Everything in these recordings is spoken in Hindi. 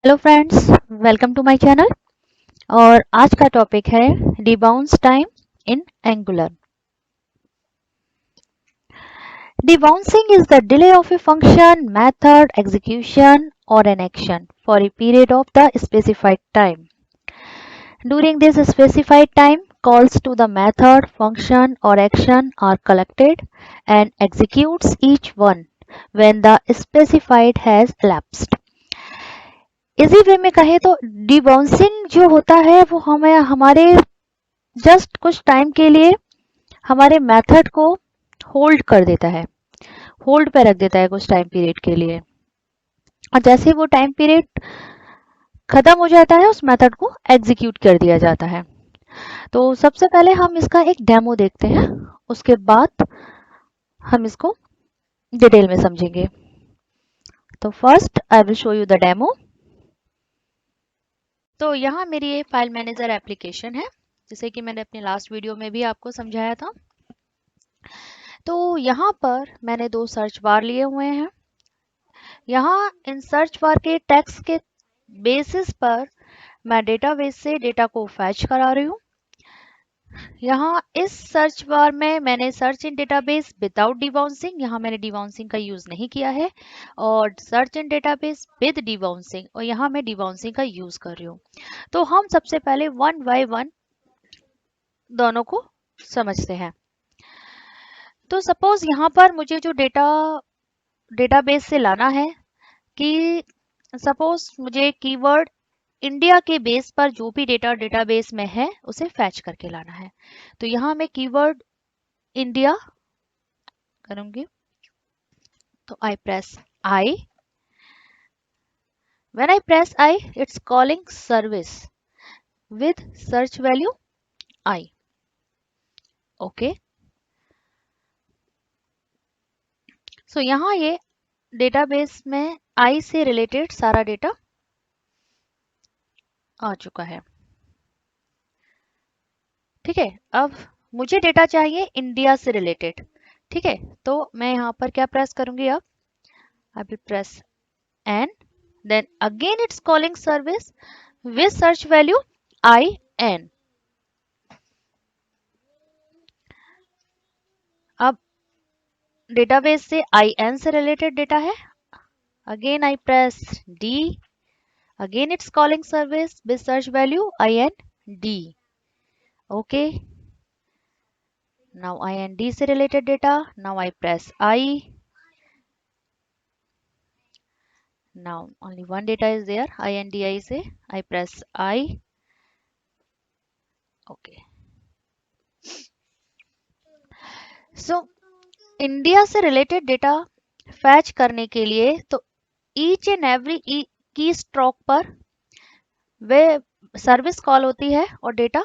Hello friends, welcome to my channel. और आज का टॉपिक है debounce time in Angular. Debouncing is the delay of a function, method, execution or an action for a period of the specified time. During this specified time, calls to the method, function or action are collected and executes each one when the specified has elapsed. इसी वे में कहें तो डिबाउंसिंग जो होता है वो हमें हमारे जस्ट कुछ टाइम के लिए हमारे मेथड को होल्ड कर देता है, होल्ड पे रख देता है कुछ टाइम पीरियड के लिए। और जैसे वो टाइम पीरियड खत्म हो जाता है उस मेथड को एग्जीक्यूट कर दिया जाता है। तो सबसे पहले हम इसका एक डेमो देखते हैं, उसके बाद हम इसको डिटेल में समझेंगे। तो first I will show you the demo. तो यहाँ मेरी ये फाइल मैनेजर एप्लीकेशन है, जैसे कि मैंने अपने लास्ट वीडियो में भी आपको समझाया था। तो यहाँ पर मैंने दो सर्च बार लिए हुए हैं। यहाँ इन सर्च बार के टेक्स्ट के बेसिस पर मैं डेटाबेस से डेटा को फैच करा रही हूँ। यहाँ इस सर्च बार में मैंने सर्च इन डेटाबेस विदाउट डिबाउंसिंग, यहाँ मैंने डिबाउंसिंग का यूज नहीं किया है, और सर्च इन डेटाबेस विद डिबाउंसिंग, और यहाँ मैं डिबाउंसिंग का यूज कर रही हूँ। तो हम सबसे पहले वन बाय वन दोनों को समझते हैं। तो सपोज यहाँ पर मुझे जो डेटाबेस से लाना है कि सपोज मुझे कीवर्ड इंडिया के बेस पर जो भी डेटा डेटाबेस में है उसे फैच करके लाना है। तो यहाँ मैं कीवर्ड इंडिया करूंगी, तो I press I. When I press I it's calling service with search value I. Okay, so यहाँ ये डेटाबेस में आई से रिलेटेड सारा डेटा आ चुका है। ठीक है, अब मुझे डेटा चाहिए इंडिया से रिलेटेड। ठीक है, तो मैं यहाँ पर क्या प्रेस करूंगी, अब I will press N, then again it's calling service with search value in। अब डेटाबेस से in से रिलेटेड डेटा है। Again I press d, again it's calling service with search value ind। Okay, now ind से related data, now I press I, now only one data is there indi से, I press I। Okay, so India से रिलेटेड डेटा फैच करने के लिए तो ईच एंड एवरी की स्ट्रोक पर वे सर्विस कॉल होती है और डेटा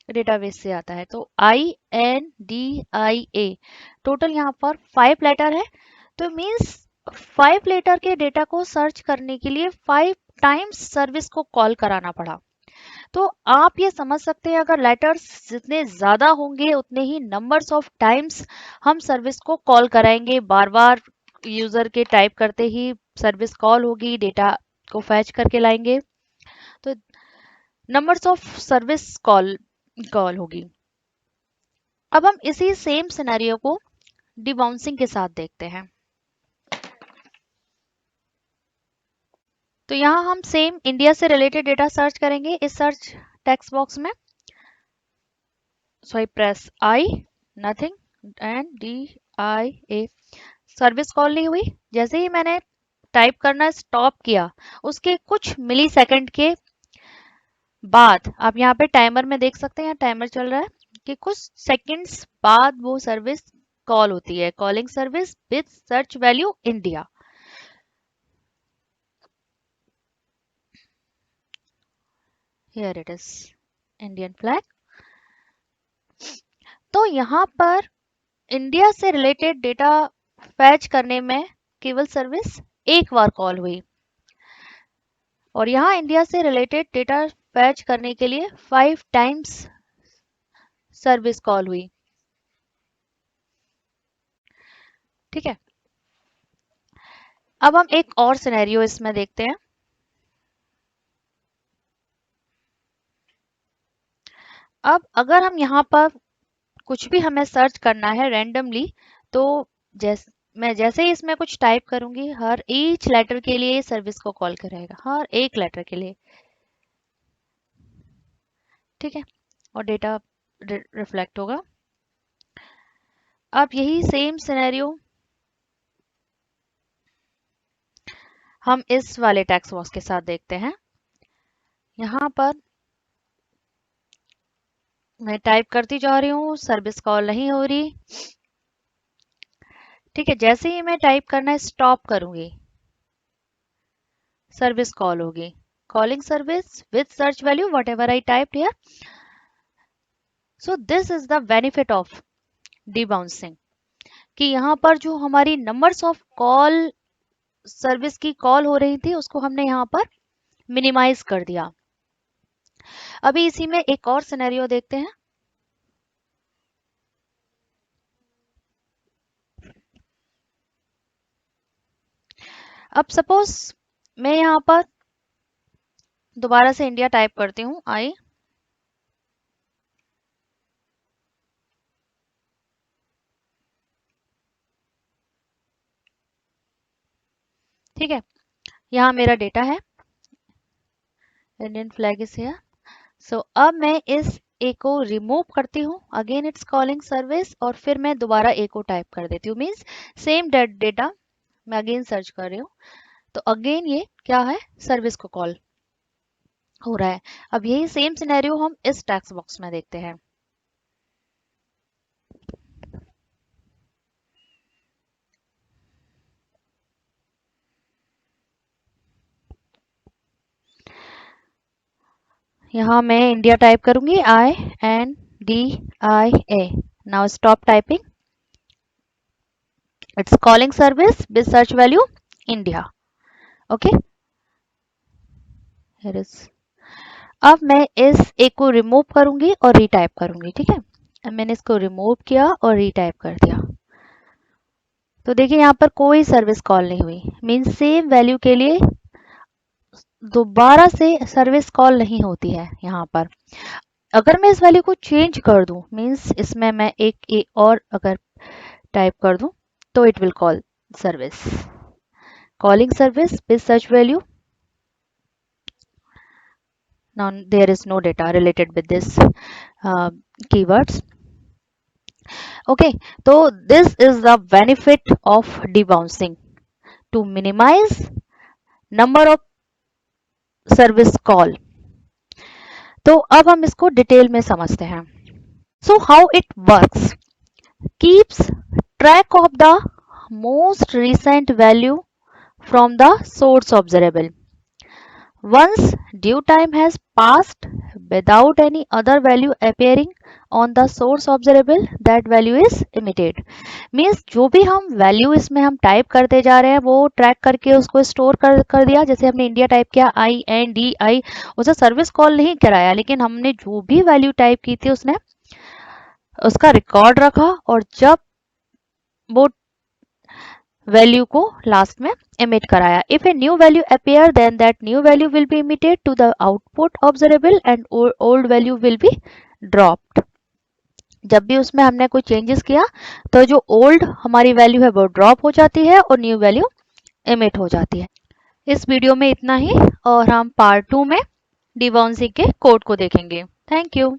डेटाबेस से आता है। तो INDIA टोटल यहाँ पर 5 लेटर है। तो मीन्स 5 लेटर के डेटा को सर्च करने के लिए 5 टाइम्स सर्विस को कॉल कराना पड़ा। तो आप ये समझ सकते हैं अगर लेटर्स जितने ज्यादा होंगे उतने ही नंबर्स ऑफ टाइम्स हम सर्विस को कॉल कराएंगे। बार बार यूजर के टाइप करते ही सर्विस कॉल होगी, डेटा को फैच करके लाएंगे, तो नंबर्स ऑफ सर्विस कॉल होगी। अब हम इसी सेम सिनेरियो को डिबाउंसिंग के साथ देखते हैं। तो यहाँ हम सेम इंडिया से रिलेटेड डेटा सर्च करेंगे इस सर्च टेक्स्ट बॉक्स में। So I press I, nothing and DIA, service call नहीं हुई। जैसे ही मैंने टाइप करना स्टॉप किया उसके कुछ मिली सेकंड के बाद, आप यहाँ पे टाइमर में देख सकते हैं, टाइमर चल रहा है कि कुछ सेकंड्स बाद वो सर्विस कॉल होती है, calling service with search value India. Here it is Indian flag. तो यहाँ पर इंडिया से रिलेटेड डेटा फैच करने में केवल सर्विस एक बार कॉल हुई, और यहाँ इंडिया से रिलेटेड डेटा फैच करने के लिए 5 टाइम्स सर्विस कॉल हुई। ठीक है, अब हम एक और सिनेरियो इसमें देखते हैं। अब अगर हम यहाँ पर कुछ भी हमें सर्च करना है रैंडमली, तो मैं जैसे ही इसमें कुछ टाइप करूंगी, हर ईच लेटर के लिए सर्विस को कॉल करेगा, हर एक लेटर के लिए। ठीक है, और डेटा रिफ्लेक्ट होगा। अब यही सेम सिनेरियो हम इस वाले टेक्स्ट बॉक्स के साथ देखते हैं। यहाँ पर मैं टाइप करती जा रही हूँ, सर्विस कॉल नहीं हो रही। ठीक है, जैसे ही मैं टाइप करना स्टॉप करूंगी, सर्विस कॉल होगी। Calling service with search value whatever I typed here. So this is the benefit of debouncing, कि यहाँ पर जो हमारी नंबर्स ऑफ कॉल सर्विस की कॉल हो रही थी उसको हमने यहाँ पर मिनिमाइज कर दिया। अभी इसी में एक और सिनेरियो देखते हैं। अब सपोज मैं यहाँ पर दोबारा से इंडिया टाइप करती हूँ, आई। ठीक है, यहाँ मेरा डेटा है, इंडियन फ्लैग इज हियर। सो अब मैं इस ए को रिमूव करती हूँ, अगेन इट्स कॉलिंग सर्विस, और फिर मैं दोबारा ए को टाइप कर देती हूँ, मीन्स सेम डेटा मैं अगेन सर्च कर रही हूँ, तो अगेन ये क्या है, सर्विस को कॉल हो रहा है। अब यही सेम सिनेरियो हम इस टेक्स्ट बॉक्स में देखते हैं। यहाँ मैं इंडिया टाइप करूंगी, INDIA। Now stop typing, it's calling service with search value India. Okay, here is. अब मैं इस एक को रिमूव करूंगी और रीटाइप करूंगी। ठीक है, अब मैंने इसको रिमूव किया और रीटाइप कर दिया, तो देखिए यहाँ पर कोई सर्विस कॉल नहीं हुई, मीन्स सेम वैल्यू के लिए दोबारा से सर्विस कॉल नहीं होती है यहाँ पर। अगर मैं इस वैल्यू को चेंज कर दूं, मीन्स इसमें मैं एक ए और अगर टाइप कर दूं, तो it will call service, calling service with search value. Now there is no data related with this keywords. Okay, so this is the benefit of debouncing, to minimize number of service call. तो अब हम इसको डिटेल में समझते हैं। So how it works, keeps track of the most recent value from the source observable. Once due time has passed without any other value appearing on the source observable, that value is emitted. Means जो भी हम वैल्यू इसमें हम टाइप करते जा रहे हैं वो ट्रैक करके उसको स्टोर कर दिया। जैसे हमने इंडिया टाइप किया, INDI, उसे सर्विस कॉल नहीं कराया, लेकिन हमने जो भी वैल्यू टाइप की थी उसने उसका रिकॉर्ड रखा, और जब वो वैल्यू को लास्ट में emit कराया। If a new value appear, then that new value will be emitted to the output observable and old value will be dropped. जब भी उसमें हमने कोई चेंजेस किया तो जो ओल्ड हमारी वैल्यू है वो ड्रॉप हो जाती है और न्यू वैल्यू एमिट हो जाती है। इस वीडियो में इतना ही, और हम पार्ट 2 में डिबाउंसिंग के कोड को देखेंगे। Thank you.